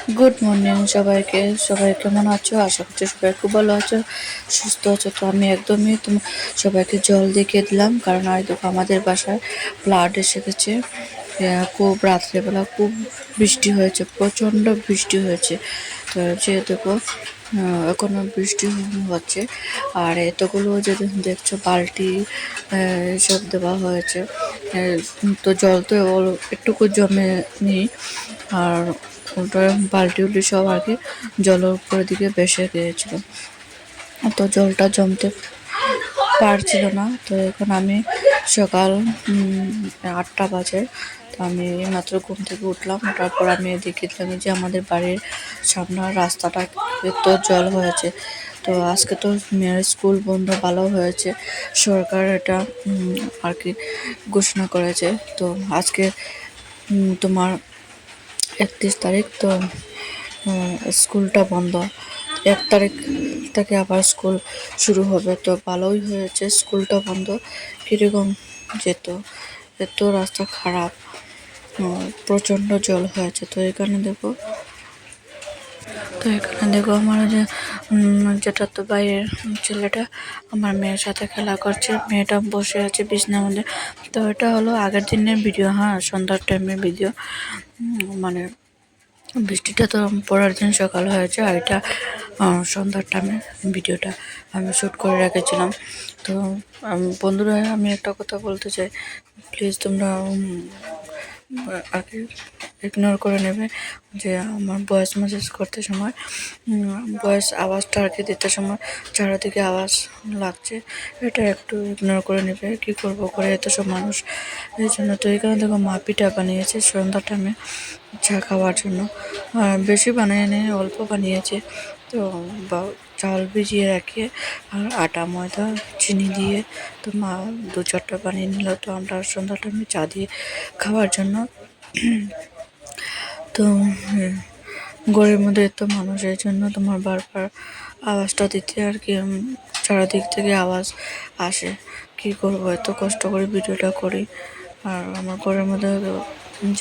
Good morning সবাইকে। সবাই কেমন আছো? আশা করছি সবাই খুব ভালো আছো, সুস্থ আছো। তো আমি একদমই সবাইকে জল দেখিয়ে দিলাম, কারণ আর দেখো আমাদের বাসায় ফ্লাড এসে গেছে। খুব রাত্রেবেলা খুব বৃষ্টি হয়েছে, প্রচণ্ড বৃষ্টি হয়েছে। তো যে দেখো এখনো বৃষ্টি হচ্ছে। আর এতগুলো যে দেখছো বালতি সব দেওয়া হয়েছে। তো জল তো একটুকু জমে নেই। আর ওটা বালতি উল্টি সব আর কি জলের উপরের দিকে ভেসে গিয়েছিল, তো জলটা জমতে পারছিল না। তো এখন আমি সকাল 8টা বাজে, তো আমি মাত্র ঘুম থেকে উঠলাম। ওঠার পর আমি দেখলাম যে আমাদের বাড়ির সামনের রাস্তাটা এত জল হয়েছে। তো আজকে তো মেয়ের স্কুল বন্ধ ভালো হয়েছে, সরকার এটা আর কি ঘোষণা করেছে। তো আজকে তোমার 31 তারিখ, তো স্কুলটা বন্ধ। 1 তারিখ থেকে আবার স্কুল শুরু হবে। তো ভালোই হয়েছে স্কুলটা বন্ধ। কীরকম যেত, এত রাস্তা খারাপ, প্রচণ্ড জল হয়েছে। তো এখানে দেখো আমার যে যেটা তো বাইরের ছেলেটা আমার মেয়ের সাথে খেলা করছে, মেয়েটা বসে আছে বিছনার মধ্যে। তো এটা হলো আগের দিনের ভিডিও, হ্যাঁ, সন্ধ্যার টাইমের ভিডিও। মানে বৃষ্টিটা তো পরের দিন সকাল হয়েছে, আর এটা সন্ধ্যার টাইমে ভিডিওটা আমি শ্যুট করে রেখেছিলাম। তো বন্ধুরা, আমি একটা কথা বলতে চাই, প্লিজ তোমরা আর কি ইগনোর করে নেবে যে আমার ভয়েস মেসেজ করতে সময় ভয়েস আওয়াজটা আর কি দিতে সময় চারিদিকে আওয়াজ লাগছে, এটা একটু ইগনোর করে নেবে। কী করবো করে এত সব মানুষ, এই জন্য। তো এখানে দেখো মা পিঠা বানিয়েছে সন্ধ্যা টাইমে চা খাওয়ার জন্য। বেশি বানিয়ে নেই, অল্প বানিয়েছে। তো চাল ভিজিয়ে রাখিয়ে আর আটা ময়দা চিনি দিয়ে তো মা 2-4টা বানিয়ে নিল। তো আমরা সন্ধ্যা টাইমে চা দিয়ে খাওয়ার জন্য। তো ঘরের মধ্যে এত মানুষের জন্য তোমার বারবার আওয়াজটা দিতে আর কি চারিদিক থেকে আওয়াজ আসে। কি করবো, এত কষ্ট করে ভিডিওটা করি। আর আমার ঘরের মধ্যে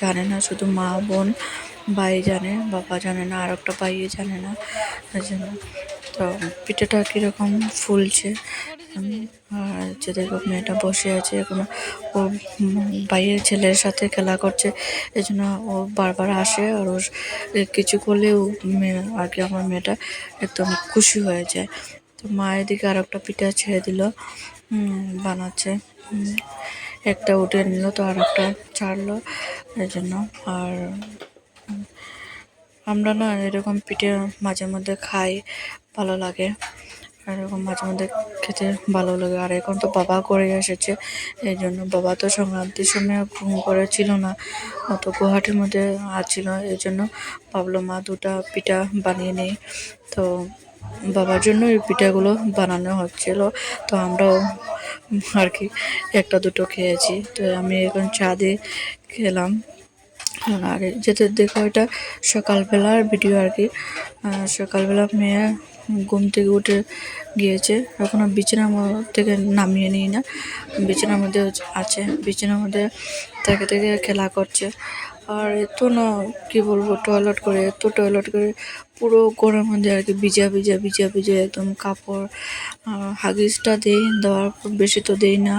জানে না, শুধু মা বোন ভাই জানে, বাবা জানে না, আর একটা ভাইয়ে জানে না, এই জন্য। তো পিঠাটা কীরকম ফুলছে, আর যে দেখো মেয়েটা বসে আছে এখনো, ও ভাইয়ের ছেলের সাথে খেলা করছে, এই জন্য ও বারবার আসে। আর ওর কিছু করলেও আর কি আমার মেয়েটা একদম খুশি হয়ে যায়। তো মা এদিকে আর একটা পিঠা ছেড়ে দিল, বানাচ্ছে। একটা উঠে নিল, তো আর একটা ছাড়লো, এই জন্য। আর আমরা না এরকম পিঠে মাঝে মধ্যে খাই, ভালো লাগে। এরকম মাঝে মধ্যে খেতে ভালো লাগে। আর এখন তো বাবা করে এসেছে, এই জন্য। বাবা তো সংক্রান্তির সময় ঘুম করে ছিল না, তো গুয়াহাটির মধ্যে আছিল, এই জন্য ভাবলো মা 2টা পিঠা বানিয়ে নেই। তো বাবার জন্য এই পিঠাগুলো বানানো হচ্ছিল। তো আমরাও আর কি 1-2টো খেয়েছি। তো আমি এখন চা দিয়ে খেলাম। আর যেটা দেখো এটা সকালবেলার ভিডিও আর কি। সকালবেলা মেয়ে ঘুম থেকে উঠে গিয়েছে, এখনো বিছানার থেকে নামিয়ে নিই না, বিছানার মধ্যে আছে, বিছানার মধ্যে থেকে থেকে খেলা করছে। আর এত না কি বলবো, টয়লেট করে পুরো ঘরের মধ্যে আর কি ভিজা ভিজা ভিজা ভিজা একদম কাপড়। হাগিসটা দেওয়ার পর বেশি তো দেই না,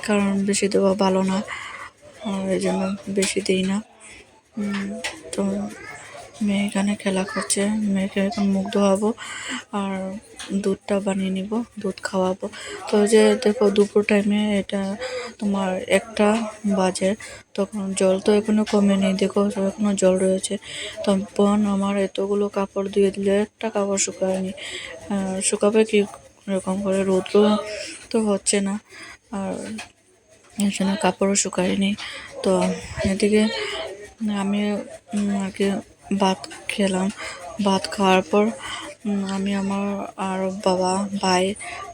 কারণ বেশি দেওয়া ভালো না, এই জন্য বেশি দিই না। তো মেয়ে এখানে খেলা করছে, মেয়েকে এখন মুখ ধোয়াবো আর দুধটা বানিয়ে নিব, দুধ খাওয়াবো। তো যে দেখো দুপুর টাইমে এটা তোমার 1টা বাজে, তখন জল তো এখনো কমেনি, দেখো এখনো জল রয়েছে। তো বোন আমার এতগুলো কাপড় ধুয়ে দিলে একটা কাপড় শুকায়নি। শুকাবে কি এরকম করে, রৌদ্র তো হচ্ছে না, আর এই জন্য কাপড়ও শুকায়নি। তো এদিকে আমি আর কি ভাত খেলাম। ভাত খাওয়ার পর আমি আমার আর বাবা ভাই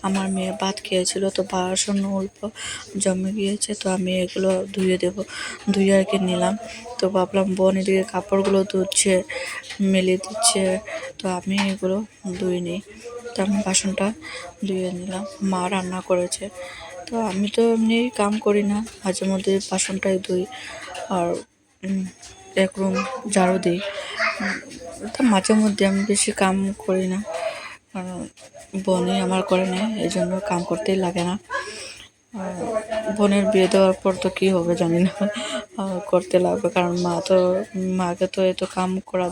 আমার মেয়ে ভাত খেয়েছিল। তো বাসন অল্প জমে গিয়েছে, তো আমি এগুলো ধুয়ে আর কি নিলাম। তো ভাবলাম বোন এদিকে কাপড়গুলো ধুচ্ছে, মেলে দিচ্ছে, তো আমি এগুলো ধুয়ে নিই। তো আমি বাসনটা ধুয়ে নিলাম। মা রান্না করেছে, তো আমি তো এমনি কাম করি না, মাঝে মধ্যে বাসনটাই ধুই আর এক রুম ঝাড়ু দিই। তো মাঝে মধ্যে আমি বেশি কাম করি না, কারণ বোনই আমার করে নেয়, এই জন্য কাম করতেই লাগে না। আর বোনের বিয়ে দেওয়ার পর তো কী হবে জানি না, করতে লাগবে, কারণ মাকে তো এত কাম করা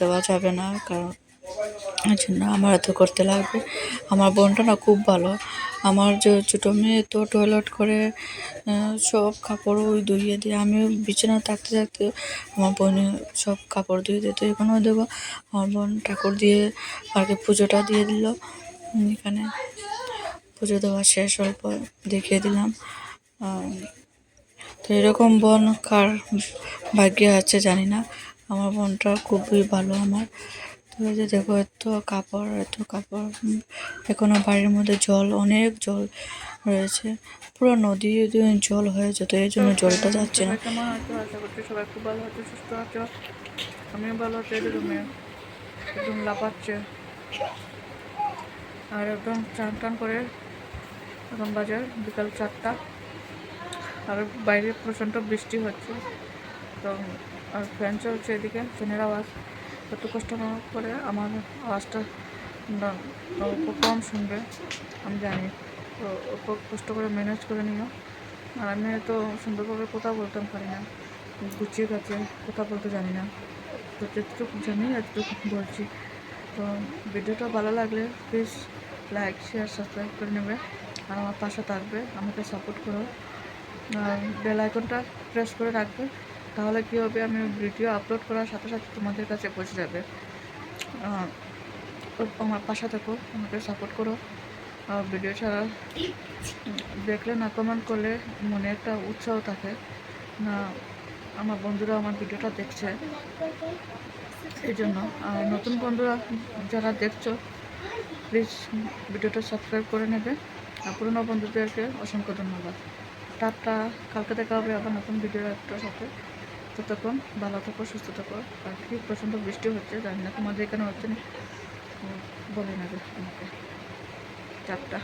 দেওয়া যাবে না, কারণ এই জন্য আমার এত করতে লাগবে। আমার বোনটা না খুব ভালো। আমার যে ছোটো মেয়ে তো টয়লেট করে সব কাপড় ওই ধুইয়ে দিয়ে, আমি বিছানা থাকতে থাকতে আমার বোনে সব কাপড় ধুয়ে দিত। এখানেও দেবো, আমার বোন ঠাকুর দিয়ে আর কি পুজোটা দিয়ে দিল। এখানে পুজো দেওয়া শেষ হওয়ার পর দেখিয়ে দিলাম। তো এরকম বোন কার ভাগ্যে আছে জানি না, আমার বোনটা খুবই ভালো আমার। তো এই যে দেখো এত কাপড়, এখনো বাড়ির মধ্যে জল, অনেক জল রয়েছে, পুরো নদী জল হয়ে যেত, এই জন্য জলটা যাচ্ছে না। কেমন আছো? আশা করছি সবাই খুব ভালো আছো, সুস্থ আছো। আমিও ভালো আছি। একদম লাফাচ্ছে, আর একদম চান টান করে এখন বাজার বিকাল 4টা, আর বাইরে প্রচণ্ড বৃষ্টি হচ্ছে, তো আর ফ্যান চলছে এদিকে, ফ্যানের আওয়াজ। একটু কষ্ট করে আমার আওয়াজটা কম শুনবে আমি জানি, তো অত কষ্ট করে ম্যানেজ করে নিও। আর আমি তো সুন্দরভাবে কথা বলতাম পারি না, গুছিয়ে কাছে কথা বলতে জানি না, তো যেটুকু জানি এতটুকু বলছি। তো ভিডিওটা ভালো লাগলে প্লিজ লাইক, শেয়ার, সাবস্ক্রাইব করে নেবে, আর আমার পাশে থাকবে, আমাকে সাপোর্ট করো। বেল আইকনটা প্রেস করে রাখবে, তাহলে কী হবে, আমি ভিডিও আপলোড করার সাথে সাথে তোমাদের কাছে পৌঁছে যাবে। আমার পাশে থাকো, আমাকে সাপোর্ট করো। ভিডিও ছাড়া দেখলে না, কমেন্ট করলে মনে একটা উৎসাহ থাকে না, আমার বন্ধুরা আমার ভিডিওটা দেখছে, এই জন্য। আর নতুন বন্ধুরা যারা দেখছো প্লিজ ভিডিওটা সাবস্ক্রাইব করে নেবে, আর পুরনো বন্ধুদেরকে অসংখ্য ধন্যবাদ। টাটা, কালকে দেখা হবে আবার নতুন ভিডিও একটা সাথে। ততক্ষণ ভালো থাকো, সুস্থ থাকো। আর কি প্রচণ্ড বৃষ্টি হচ্ছে, জানি না তোমাদের এখানে হচ্ছে না, বলে নেবে আমাকে। টাটা।